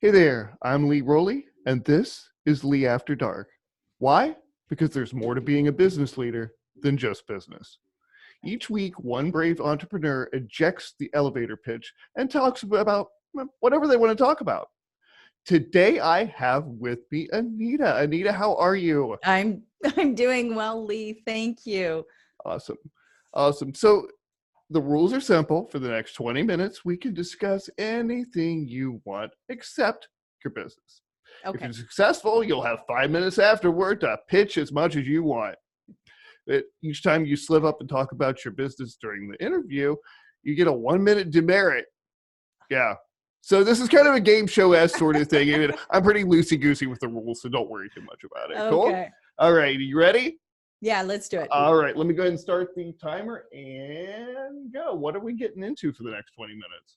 Hey there, I'm Lee Rowley, and this is Lee After Dark. Why? Because there's more to being a business leader than just business. Each week, one brave entrepreneur ejects the elevator pitch and talks about whatever they want to talk about. Today, I have with me Anita. Anita, how are you? I'm doing well, Lee. Thank you. Awesome. Awesome. So the rules are simple. For the next 20 minutes, we can discuss anything you want except your business. If Okay. you're successful, you'll have 5 minutes afterward to pitch as much as you want. Each time you slip up and talk about your business during the interview, you get a 1-minute demerit. Yeah. So this is kind of a game show-esque sort of thing. And I'm pretty loosey-goosey with the rules, so don't worry too much about it. Cool? Okay. All right. Are you ready? Yeah, let's do it. All right. Let me go ahead and start the timer and go. What are we getting into for the next 20 minutes?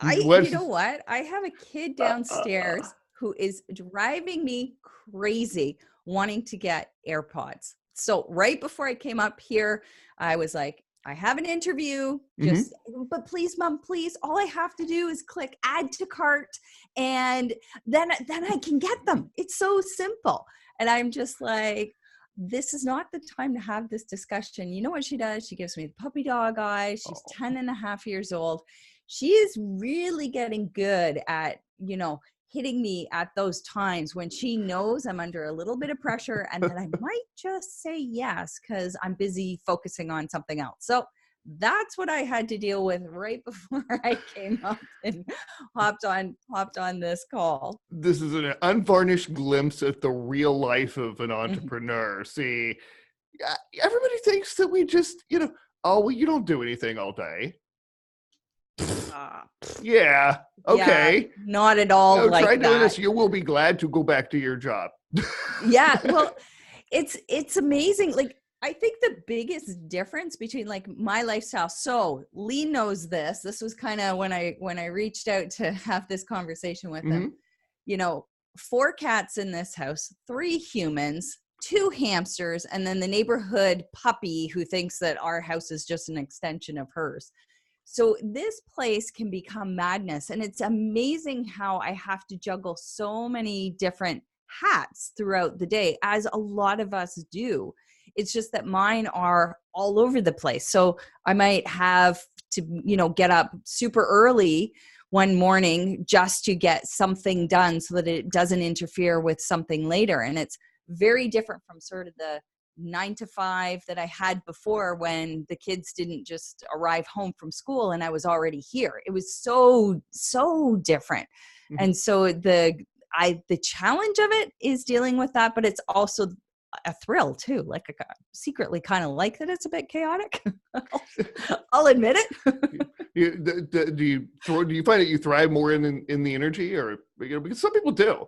You know what? I have a kid downstairs who is driving me crazy wanting to get AirPods. So right before I came up here, I was like, I have an interview, but please, Mom, please, all I have to do is click add to cart and then I can get them. It's so simple. And I'm just like, this is not the time to have this discussion. You know what she does? She gives me the puppy dog eyes. She's 10 and a half years old. She is really getting good at, hitting me at those times when she knows I'm under a little bit of pressure and that I might just say yes because I'm busy focusing on something else. So that's what I had to deal with right before I came up and hopped on this call. This is an unvarnished glimpse at the real life of an entrepreneur. See, everybody thinks that we just, you don't do anything all day. Yeah. Okay. Yeah, not at all. No, like try doing that. this. You will be glad to go back to your job. Yeah. Well, it's amazing. Like, I think the biggest difference between like my lifestyle. So Lee knows this. This was kind of when I reached out to have this conversation with him. 4 cats in this house, 3 humans, 2 hamsters, and then the neighborhood puppy who thinks that our house is just an extension of hers. So this place can become madness. And it's amazing how I have to juggle so many different hats throughout the day, as a lot of us do. It's just that mine are all over the place. So I might have to, get up super early one morning just to get something done so that it doesn't interfere with something later. And it's very different from sort of the 9 to 5 that I had before when the kids didn't just arrive home from school and I was already here. It was so different. And so the challenge of it is dealing with that, but it's also a thrill too. Like I secretly kind of like that it's a bit chaotic. I'll admit it. Do you find that you thrive more in the energy, or because some people do?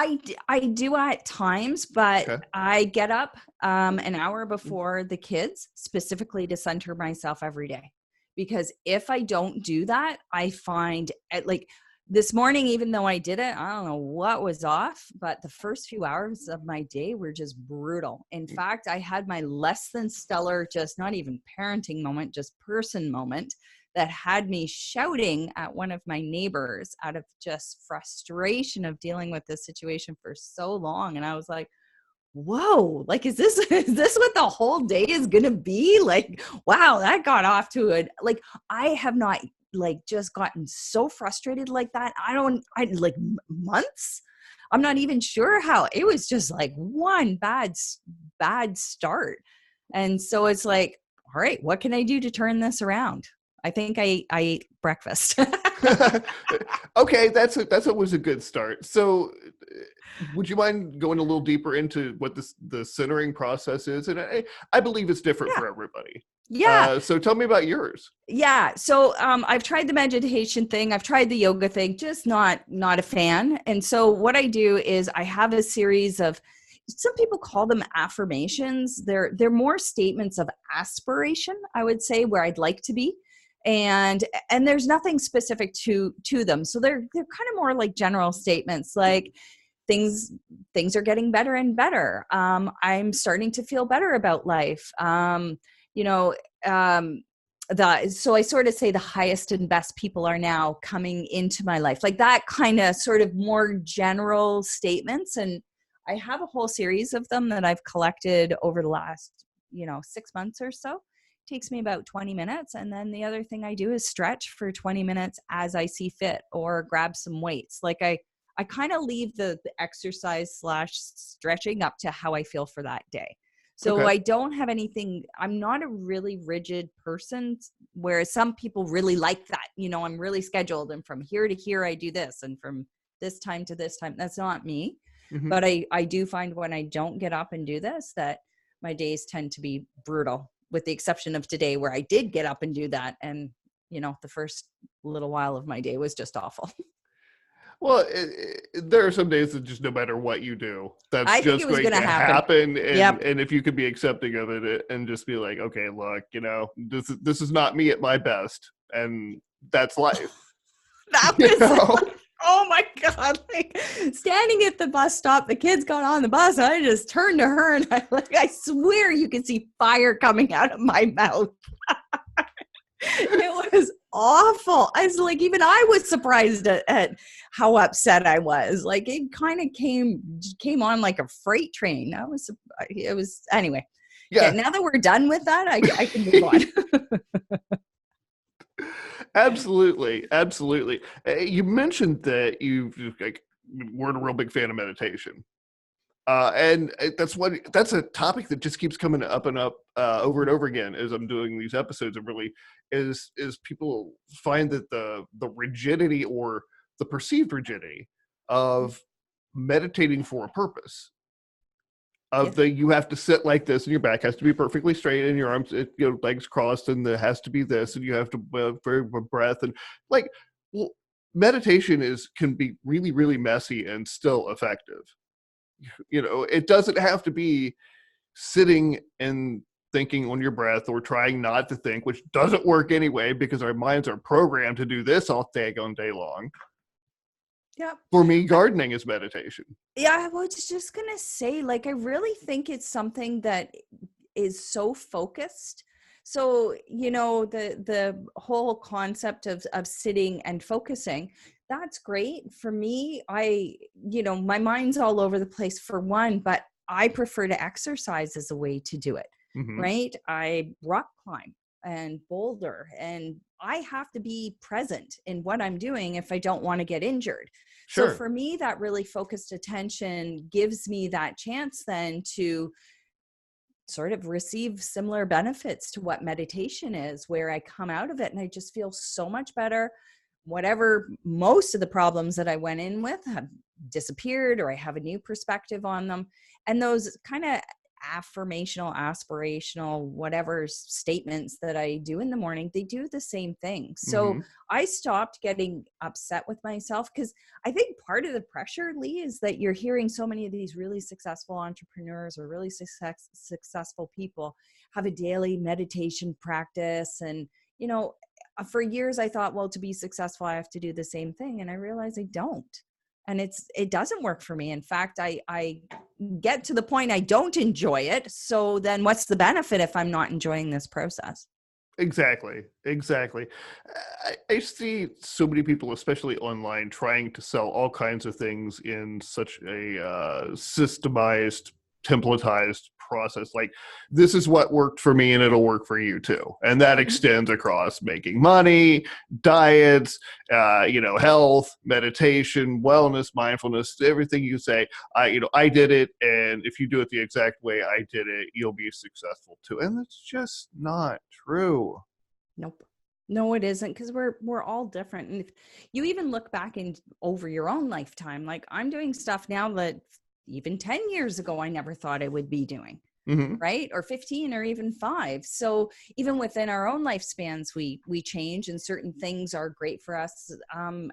I do at times, but Okay. I get up an hour before the kids specifically to center myself every day. Because if I don't do that, I find like this morning, even though I did it, I don't know what was off, but the first few hours of my day were just brutal. In fact, I had my less than stellar, just not even parenting moment, just person moment that had me shouting at one of my neighbors out of just frustration of dealing with this situation for so long. And I was like, whoa, like, is this what the whole day is going to be? Like, wow, that got off to it. Like, I have not like just gotten so frustrated like that. I like months. I'm not even sure how. It was just like one bad start. And so it's like, all right, what can I do to turn this around? I think I ate breakfast. Okay, that's always a good start. So would you mind going a little deeper into what the centering process is? And I believe it's different for everybody. Yeah. So tell me about yours. Yeah. So I've tried the meditation thing. I've tried the yoga thing, just not a fan. And so what I do is I have a series of, some people call them affirmations. They're more statements of aspiration, I would say, where I'd like to be. And there's nothing specific to them. So they're kind of more like general statements, like things are getting better and better. I'm starting to feel better about life. so I sort of say the highest and best people are now coming into my life, like that kind of sort of more general statements. And I have a whole series of them that I've collected over the last, 6 months or so. It takes me about 20 minutes. And then the other thing I do is stretch for 20 minutes as I see fit, or grab some weights. Like I kind of leave the exercise / stretching up to how I feel for that day. So Okay. I don't have anything, I'm not a really rigid person, whereas some people really like that. I'm really scheduled, and from here to here, I do this, and from this time to this time. That's not me. Hmm. But I do find when I don't get up and do this, that my days tend to be brutal, with the exception of today where I did get up and do that. And, the first little while of my day was just awful. Well, there are some days that just no matter what you do, that's I think it just was going going to to happen. happen. Yep. And if you could be accepting of it and just be like, okay, look, this is not me at my best, and that's life. That You was know? like, oh my God, like standing at the bus stop, the kids got on the bus, and I just turned to her and I swear you could see fire coming out of my mouth. It was awful. I was like, even I was surprised at how upset I was. Like, it kind of came on like a freight train. It was, anyway. Okay, Yeah. now that we're done with that, I can move on. Absolutely. Absolutely. You mentioned that weren't a real big fan of meditation. And that's a topic that just keeps coming up and up over and over again as I'm doing these episodes. It really is people find that the rigidity, or the perceived rigidity, of meditating for a purpose, Yes. you have to sit like this, and your back has to be perfectly straight, and your arms, legs crossed, and there has to be this, and you have to for breath, and like, well, meditation can be really, really messy and still effective. It doesn't have to be sitting and thinking on your breath, or trying not to think, which doesn't work anyway because our minds are programmed to do this all day long. Yep. For me, gardening is meditation. Yeah, I was just going to say, like, I really think it's something that is so focused. So, the whole concept of sitting and focusing, that's great. For me, my mind's all over the place for one, but I prefer to exercise as a way to do it, Hmm. right? I rock climb and boulder, and I have to be present in what I'm doing if I don't want to get injured. So Sure. for me, that really focused attention gives me that chance then to sort of receive similar benefits to what meditation is, where I come out of it and I just feel so much better. Whatever, most of the problems that I went in with have disappeared, or I have a new perspective on them. And those kind of affirmational, aspirational, whatever statements that I do in the morning, they do the same thing. So Hmm. I stopped getting upset with myself, because I think part of the pressure, Lee, is that you're hearing so many of these really successful entrepreneurs or really successful people have a daily meditation practice. And, for years I thought, well, to be successful, I have to do the same thing. And I realized I don't. And it doesn't work for me. In fact, I get to the point I don't enjoy it. So then what's the benefit if I'm not enjoying this process? Exactly. I see so many people, especially online, trying to sell all kinds of things in such a systemized, templatized process. Like, this is what worked for me, and it'll work for you too. And that extends across making money, diets, health, meditation, wellness, mindfulness, everything you say. I did it, and if you do it the exact way I did it, you'll be successful too. And that's just not true. Nope. No, it isn't, because we're all different. And if you even look back over your own lifetime, like, I'm doing stuff now that even 10 years ago I never thought I would be doing, Hmm. right? Or 15, or even 5. So even within our own lifespans, we change, and certain things are great for us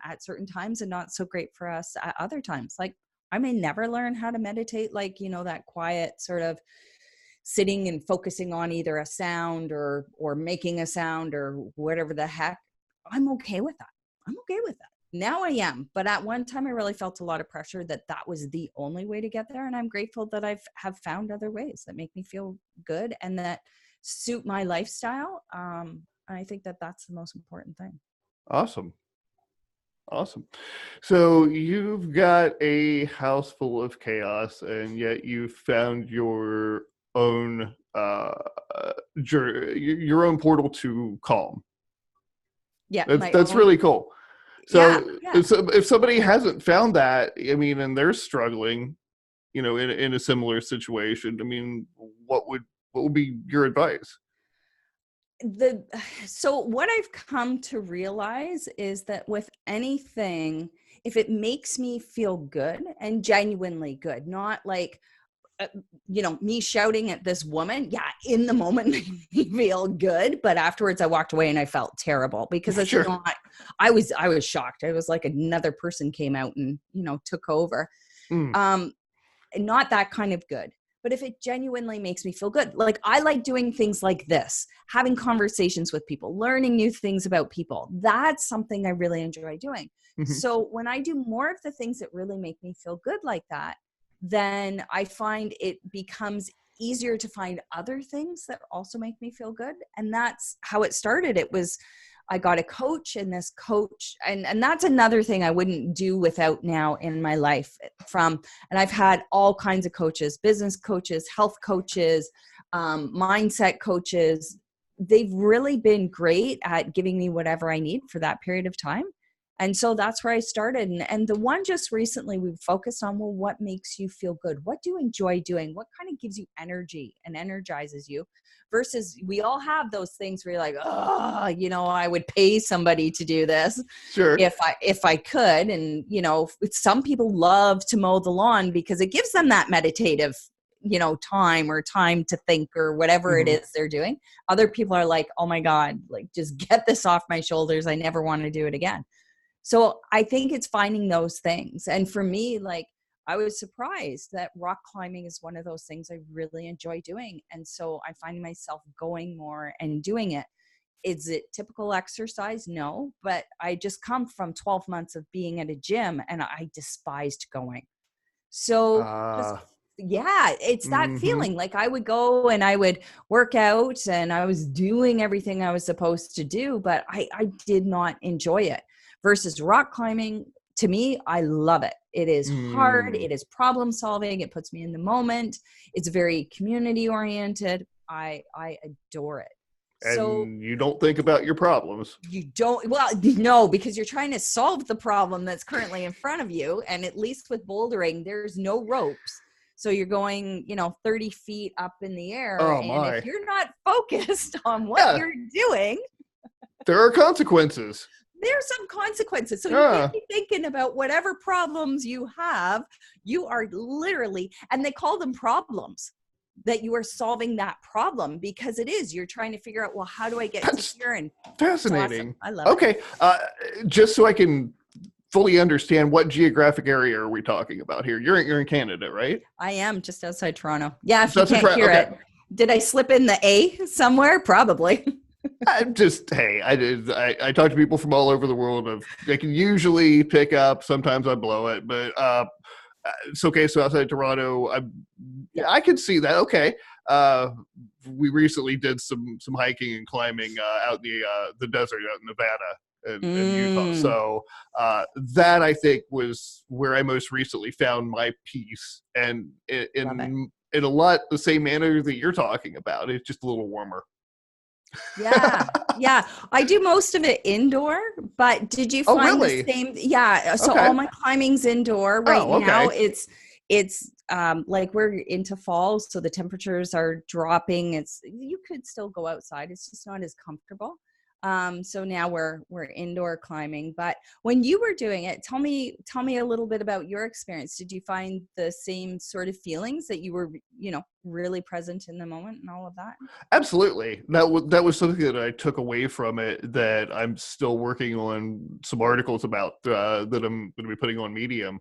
at certain times and not so great for us at other times. Like, I may never learn how to meditate, like, that quiet sort of sitting and focusing on either a sound or making a sound or whatever the heck. I'm okay with that. I'm okay with that. Now I am. But at one time I really felt a lot of pressure that was the only way to get there. And I'm grateful that have found other ways that make me feel good and that suit my lifestyle. I think that that's the most important thing. Awesome. Awesome. So you've got a house full of chaos, and yet you found your own your own portal to calm. Yeah, my That's own. really cool. Yeah, So yeah. if somebody hasn't found that, I mean, and they're struggling, in a similar situation, I mean, what would be your advice? So what I've come to realize is that with anything, if it makes me feel good and genuinely good, not like uh, me shouting at this woman, yeah, in the moment made me feel good, but afterwards I walked away and I felt terrible because it's Sure. not. I was shocked. I was like another person came out and took over. Mm. Um, not that kind of good. But if it genuinely makes me feel good, like I like doing things like this, having conversations with people, learning new things about people. That's something I really enjoy doing. Hmm. So when I do more of the things that really make me feel good like that, then I find it becomes easier to find other things that also make me feel good. And that's how it started. It was, I got a coach, and this coach, and that's another thing I wouldn't do without now in my life and I've had all kinds of coaches, business coaches, health coaches, mindset coaches. They've really been great at giving me whatever I need for that period of time. And so that's where I started. And the one just recently we focused on, well, what makes you feel good? What do you enjoy doing? What kind of gives you energy and energizes you? Versus we all have those things where you're like, oh, I would pay somebody to do this Sure. if I could. And, some people love to mow the lawn because it gives them that meditative, time or time to think or whatever it Hmm. is they're doing. Other people are like, oh my God, like just get this off my shoulders. I never want to do it again. So I think it's finding those things. And for me, like, I was surprised that rock climbing is one of those things I really enjoy doing. And so I find myself going more and doing it. Is it typical exercise? No, but I just come from 12 months of being at a gym and I despised going. So just, Uh, yeah, it's that hmm. feeling like I would go and I would work out and I was doing everything I was supposed to do, but I did not enjoy it. Versus rock climbing, to me, I love it. It is hard. Mm. It is problem solving. It puts me in the moment. It's very community oriented. I adore it. So And you don't think about your problems. you don't, well, no, because you're trying to solve the problem that's currently in front of you. And at least with bouldering, there's no ropes. So you're going, 30 feet up in the air. Oh And if my. you're not focused on what Yeah, you're doing, there are consequences. there's some consequences. So you Yeah. can't be thinking about whatever problems you have. You are literally, and they call them problems, that you are solving that problem because it is. You're trying to figure out, well, how do I get to That's here? And it's awesome. fascinating. I love it. Okay. Just so I can fully understand, what geographic area are we talking about here? You're in Canada, right? I am just outside Toronto. Yeah, if So you that's a can't try. hear Okay. it. Did I slip in the A somewhere? Probably. Hey, I talk to people from all over the world. They can usually pick up. Sometimes I blow it, but it's okay. So outside Toronto, Yeah. I can see that. Okay. Uh, we recently did some hiking and climbing out in the desert out in Nevada and Utah. Mm, So that I think was where I most recently found my peace, and love it. in a lot the same manner that you're talking about. It's just a little warmer. Yeah. Yeah. I do most of it indoor, but did you Oh, find the really? same? Yeah. So all Okay. my climbing's indoor right Oh, now. okay. It's like we're into fall, so the temperatures are dropping. You could still go outside. It's just not as comfortable. So now we're indoor climbing. But when you were doing it, tell me a little bit about your experience. Did you find the same sort of feelings that you were, really present in the moment and all of that? Absolutely. That was something that I took away from it that I'm still working on some articles about that I'm going to be putting on Medium.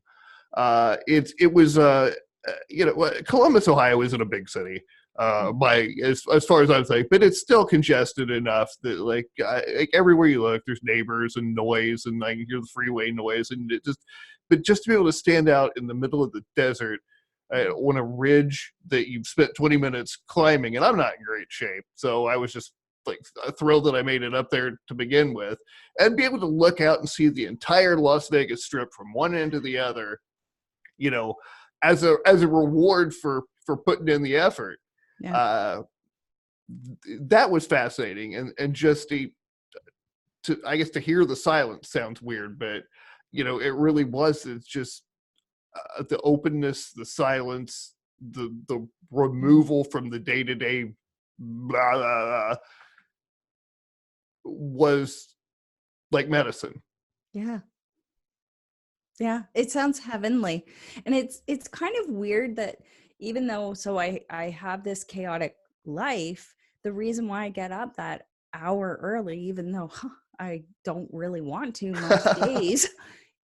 It was Columbus, Ohio isn't a big city by as far as I'm saying, but it's still congested enough that like everywhere you look, there's neighbors and noise, and I can hear the freeway noise, and but just to be able to stand out in the middle of the desert on a ridge that you've spent 20 minutes climbing, and I'm not in great shape, so I was just like thrilled that I made it up there to begin with, and be able to look out and see the entire Las Vegas Strip from one end to the other, you know, as a reward for putting in the effort. Yeah. That was fascinating, and just to I guess to hear the silence sounds weird, but you know, it really was. It's just the openness, the silence, the removal from the day-to-day blah, blah, blah, was like medicine. Yeah. Yeah, it sounds heavenly. And it's kind of weird that even though I have this chaotic life, the reason why I get up that hour early, even though I don't really want to most days,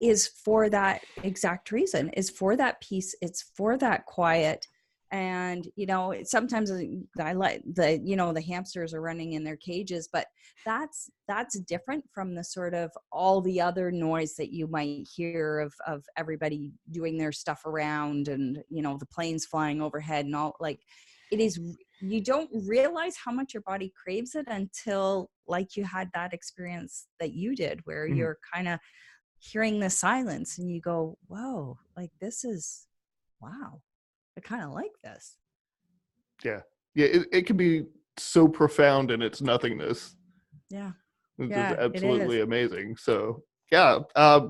is for that exact reason, is for that peace. It's for that quiet. And, you know, sometimes I like the hamsters are running in their cages, but that's different from the sort of all the other noise that you might hear of everybody doing their stuff around, and, you know, the planes flying overhead and all. Like, it is, you don't realize how much your body craves it until, like, you had that experience that you did where you're kind of hearing the silence and you go, whoa, like, this is, wow, I kind of like this. Yeah. It can be so profound in its nothingness. Yeah. It's Yeah, just absolutely it is. amazing. So yeah, I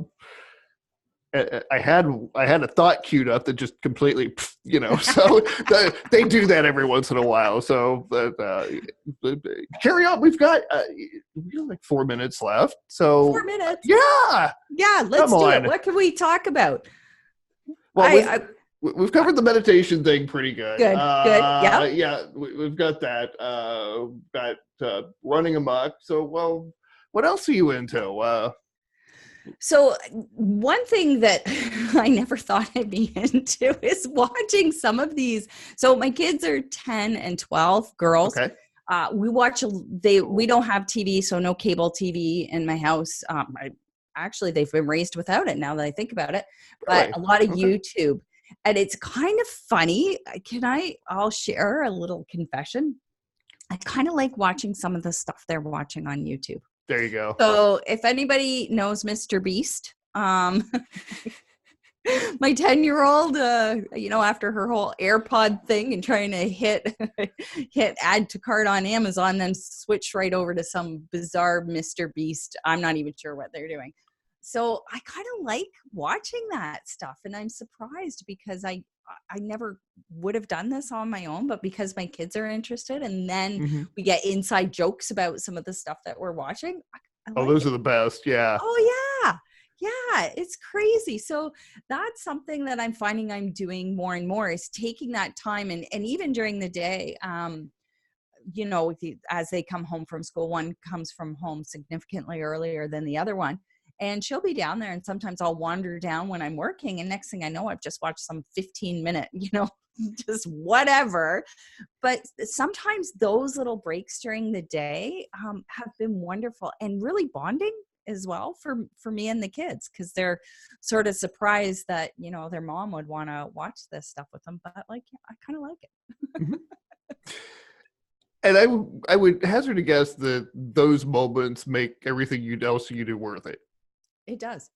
had a thought queued up that just completely, you know, so they do that every once in a while. So carry on. We've got like 4 minutes left. So 4 minutes. Yeah, let's do it. What can we talk about? Well, we've covered the meditation thing pretty good. Good. Yeah, we've got that. Got running amok. So, well, what else are you into? So one thing that I never thought I'd be into is watching some of these. So my kids are 10 and 12 girls. Okay. We don't have TV, so no cable TV in my house. Actually, they've been raised without it now that I think about it, but Really? a lot of YouTube. And it's kind of funny. I'll share a little confession. I kind of like watching some of the stuff they're watching on YouTube. There you go. So if anybody knows Mr. Beast, my 10-year-old, after her whole AirPod thing and trying to hit add to cart on Amazon, then switch right over to some bizarre Mr. Beast. I'm not even sure what they're doing. So I kind of like watching that stuff, and I'm surprised because I never would have done this on my own, but because my kids are interested, and then we get inside jokes about some of the stuff that we're watching. Those are the best. Yeah. Oh yeah. Yeah, it's crazy. So that's something that I'm finding I'm doing more and more, is taking that time, and even during the day, as they come home from school, one comes from home significantly earlier than the other one. And she'll be down there, and sometimes I'll wander down when I'm working, and next thing I know, I've just watched some 15-minute, just whatever. But sometimes those little breaks during the day have been wonderful and really bonding as well for me and the kids, because they're sort of surprised that, their mom would want to watch this stuff with them. But I kind of like it. And I would hazard a guess that those moments make everything else you do worth it. It does.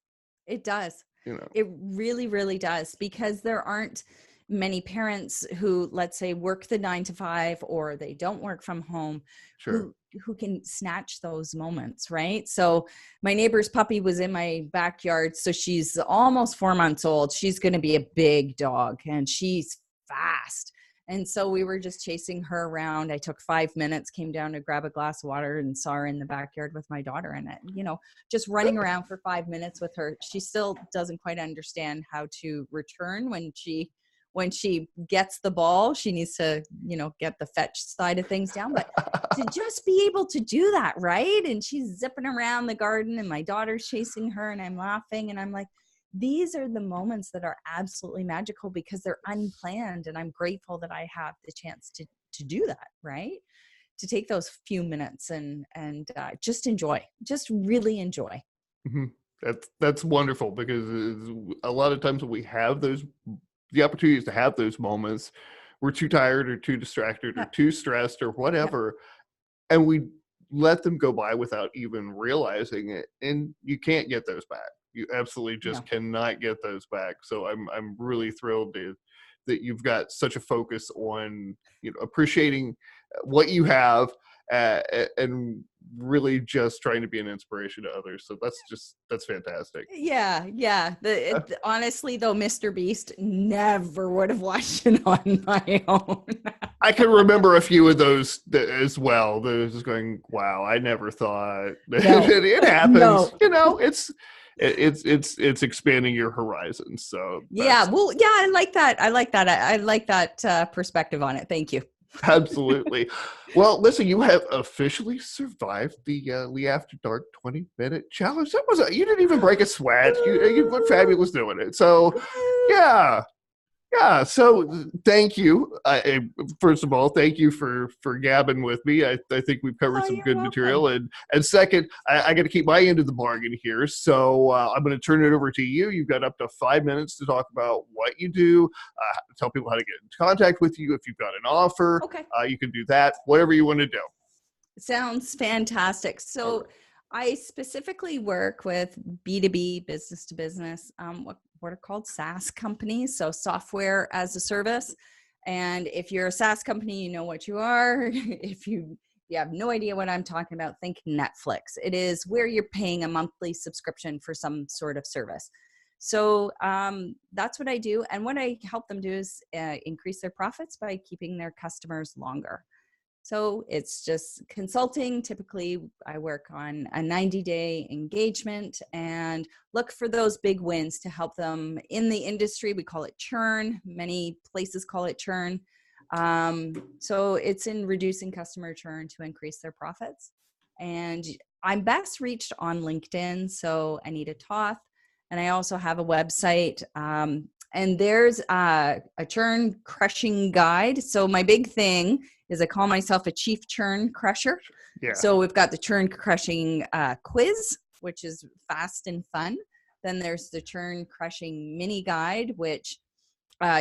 It does. It really, really does, because there aren't many parents who, let's say, work the 9 to 5, or they don't work from home, sure, who can snatch those moments, right? So my neighbor's puppy was in my backyard. So she's almost 4 months old. She's going to be a big dog, and she's fast. And so we were just chasing her around. I took 5 minutes, came down to grab a glass of water, and saw her in the backyard with my daughter in it. Just running around for 5 minutes with her. She still doesn't quite understand how to return when she gets the ball. She needs to, get the fetch side of things down. But to just be able to do that, right? And she's zipping around the garden, and my daughter's chasing her, and I'm laughing, and I'm like, these are the moments that are absolutely magical, because they're unplanned. And I'm grateful that I have the chance to do that, right? To take those few minutes and just really enjoy. That's wonderful, because a lot of times when we have the opportunities to have those moments, we're too tired or too distracted or too stressed or whatever. And we let them go by without even realizing it, and you can't get those back. You absolutely just No. cannot get those back. So I'm really thrilled that you've got such a focus on, appreciating what you have, and really just trying to be an inspiration to others. So that's fantastic. Yeah. Honestly, though, Mr. Beast never would have watched it on my own. I can remember a few of those as well. That was just going, wow, I never thought. No. It happens. No. It's expanding your horizons. So Yeah. Well, yeah, I like that. I like that perspective on it. Thank you. absolutely. Well, listen, you have officially survived the Lee After Dark 20-minute challenge. You didn't even break a sweat. You look fabulous doing it. So, yeah. Yeah, so thank you. First of all, thank you for gabbing with me. I think we've covered some good material. And second, I got to keep my end of the bargain here. So I'm going to turn it over to you. You've got up to 5 minutes to talk about what you do, tell people how to get in contact with you. If you've got an offer, you can do that, whatever you want to do. Sounds fantastic. So I specifically work with B2B, business to business, what are called SaaS companies. So software as a service. And if you're a SaaS company, you know what you are. If you have no idea what I'm talking about, think Netflix. It is where you're paying a monthly subscription for some sort of service. So that's what I do. And what I help them do is increase their profits by keeping their customers longer. So it's just consulting. Typically, I work on a 90-day engagement and look for those big wins to help them in the industry. We call it churn. Many places call it churn. So it's in reducing customer churn to increase their profits. And I'm best reached on LinkedIn, so Anita Toth. And I also have a website. And there's a churn crushing guide. So my big thing is I call myself a chief churn crusher. Yeah. So we've got the churn crushing quiz, which is fast and fun. Then there's the churn crushing mini guide, which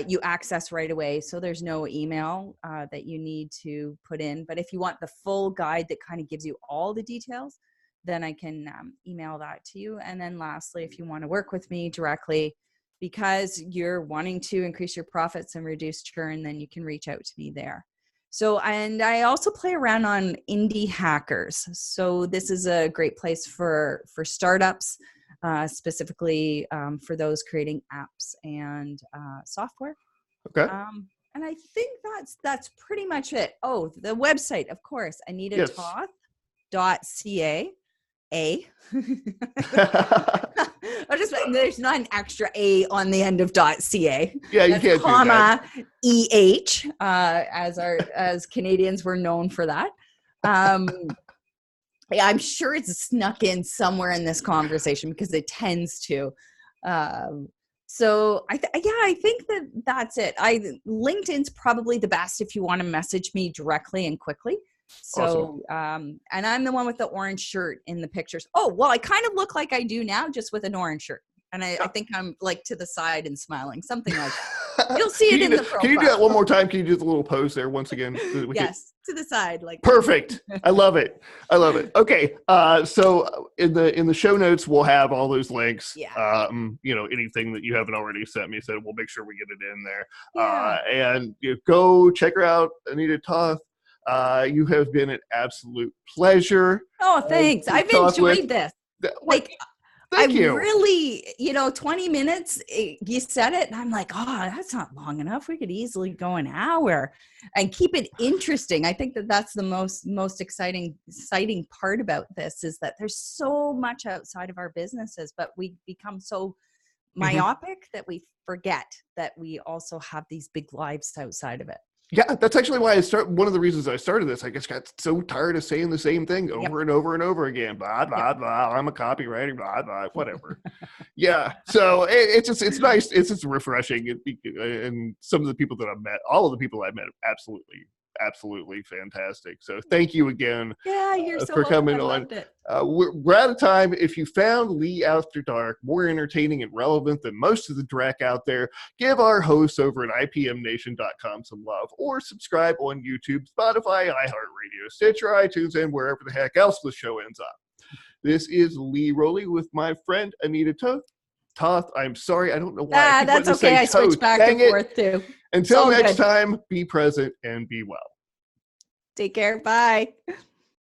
you access right away. So there's no email that you need to put in. But if you want the full guide that kind of gives you all the details, then I can email that to you. And then lastly, if you want to work with me directly, because you're wanting to increase your profits and reduce churn, then you can reach out to me there. So, and I also play around on indie hackers. So this is a great place for startups, specifically for those creating apps and software. Okay. And I think that's pretty much it. Oh, the website, of course, AnitaToth.ca. There's not an extra A on the end of .ca. Yeah, you can't comma do that. EH, as Canadians we're known for that. Yeah, I'm sure it's snuck in somewhere in this conversation because it tends to. So I think that's it. LinkedIn's probably the best if you want to message me directly and quickly. So, awesome. And I'm the one with the orange shirt in the pictures. Oh, well, I kind of look like I do now, just with an orange shirt. And I think I'm like to the side and smiling, something like that. You'll see it in the profile. Can you do that one more time? Can you do the little pose there once again? Yes, to the side. Like perfect. I love it. Okay. So in the show notes, we'll have all those links. Yeah. Anything that you haven't already sent me, so we'll make sure we get it in there. Yeah. And go check her out, Anita Toth. You have been an absolute pleasure. Oh, thanks. I've enjoyed this. Thank you. Really, 20 minutes, you said it, and I'm like, oh, that's not long enough. We could easily go an hour and keep it interesting. I think that's the most exciting part about this is that there's so much outside of our businesses, but we become so myopic that we forget that we also have these big lives outside of it. Yeah, that's actually why one of the reasons I started this. I just got so tired of saying the same thing over and over and over again. Blah, blah, blah. I'm a copywriter, blah, blah, whatever. Yeah. So it's nice. It's just refreshing. And some of the people that I've met, all of the people I've met, absolutely absolutely fantastic. So thank you again Yeah, you're so for welcome. coming I on. loved it. We're out of time. If you found Lee After Dark more entertaining and relevant than most of the dreck out there, give our hosts over at IPMNation.com some love, or subscribe on YouTube, Spotify, iHeartRadio, Stitcher, iTunes, and wherever the heck else the show ends up. This is Lee Rowley with my friend Anita Toth. Toth, I'm sorry, I don't know why. I keep That's wanting to say okay. I switched Toth. back Dang and it. forth too. Until all next good. time, be present and be well. Take care. Bye.